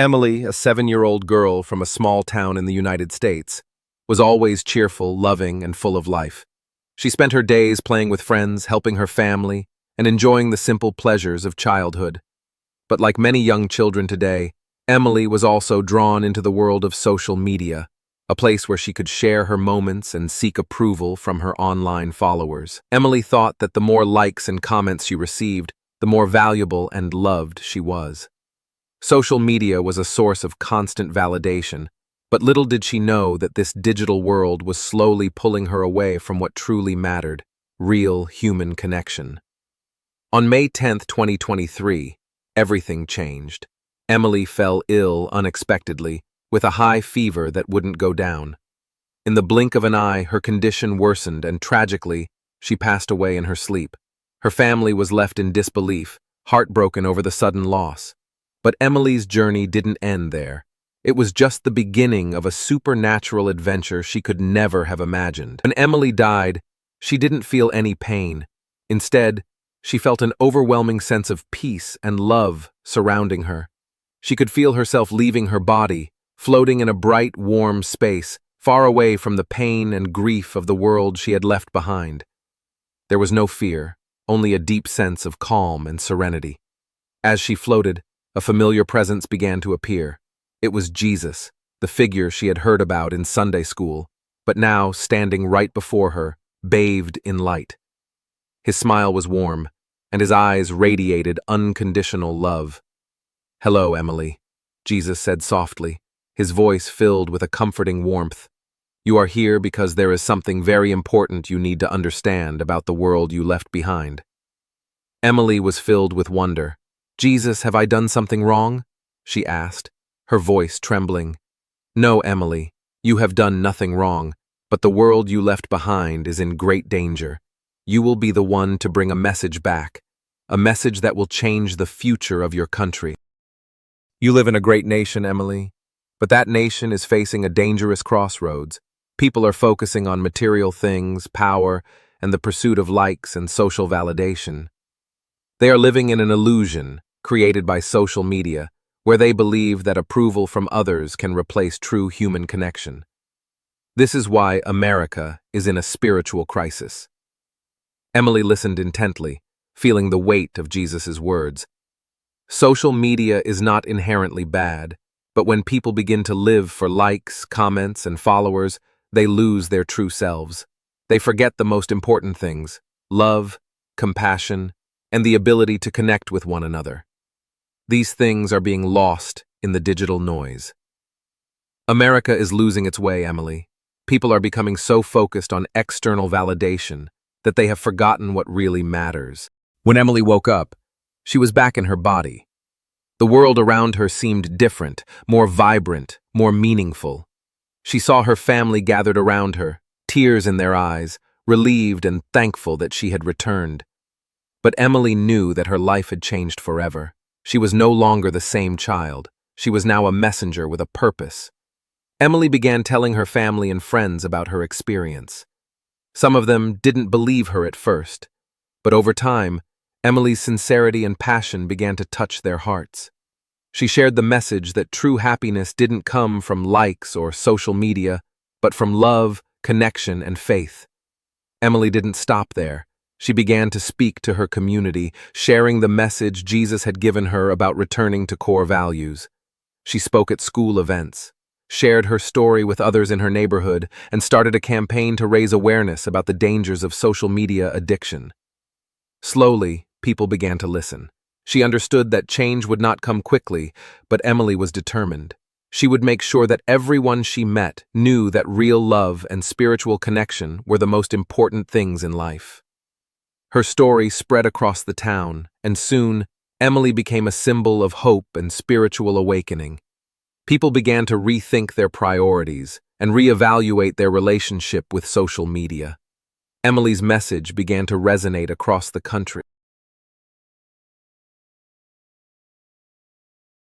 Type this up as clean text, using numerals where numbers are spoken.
Emily, a 7-year-old girl from a small town in the United States, was always cheerful, loving, and full of life. She spent her days playing with friends, helping her family, and enjoying the simple pleasures of childhood. But like many young children today, Emily was also drawn into the world of social media, a place where she could share her moments and seek approval from her online followers. Emily thought that the more likes and comments she received, the more valuable and loved she was. Social media was a source of constant validation, but little did she know that this digital world was slowly pulling her away from what truly mattered: real human connection. On May 10, 2023, everything changed. Emily fell ill unexpectedly, with a high fever that wouldn't go down. In the blink of an eye, her condition worsened, and tragically, she passed away in her sleep. Her family was left in disbelief, heartbroken over the sudden loss. But Emily's journey didn't end there. It was just the beginning of a supernatural adventure she could never have imagined. When Emily died, she didn't feel any pain. Instead, she felt an overwhelming sense of peace and love surrounding her. She could feel herself leaving her body, floating in a bright, warm space, far away from the pain and grief of the world she had left behind. There was no fear, only a deep sense of calm and serenity. As she floated, a familiar presence began to appear. It was Jesus, the figure she had heard about in Sunday school, but now standing right before her, bathed in light. His smile was warm, and his eyes radiated unconditional love. "Hello, Emily," Jesus said softly, his voice filled with a comforting warmth. "You are here because there is something very important you need to understand about the world you left behind." Emily was filled with wonder. "Jesus, have I done something wrong?" she asked, her voice trembling. "No, Emily, you have done nothing wrong, but the world you left behind is in great danger. You will be the one to bring a message back, a message that will change the future of your country. You live in a great nation, Emily, but that nation is facing a dangerous crossroads. People are focusing on material things, power, and the pursuit of likes and social validation. They are living in an illusion created by social media, where they believe that approval from others can replace true human connection. This is why America is in a spiritual crisis." Emily listened intently, feeling the weight of Jesus' words. Social media is not inherently bad, but when people begin to live for likes, comments, and followers, they lose their true selves. They forget the most important things: love, compassion, and the ability to connect with one another. These things are being lost in the digital noise. America is losing its way, Emily. People are becoming so focused on external validation that they have forgotten what really matters. When Emily woke up, she was back in her body. The world around her seemed different, more vibrant, more meaningful. She saw her family gathered around her, tears in their eyes, relieved and thankful that she had returned. But Emily knew that her life had changed forever. She was no longer the same child. She was now a messenger with a purpose. Emily began telling her family and friends about her experience. Some of them didn't believe her at first, but over time, Emily's sincerity and passion began to touch their hearts. She shared the message that true happiness didn't come from likes or social media, but from love, connection, and faith. Emily didn't stop there. She began to speak to her community, sharing the message Jesus had given her about returning to core values. She spoke at school events, shared her story with others in her neighborhood, and started a campaign to raise awareness about the dangers of social media addiction. Slowly, people began to listen. She understood that change would not come quickly, but Emily was determined. She would make sure that everyone she met knew that real love and spiritual connection were the most important things in life. Her story spread across the town, and soon, Emily became a symbol of hope and spiritual awakening. People began to rethink their priorities and reevaluate their relationship with social media. Emily's message began to resonate across the country.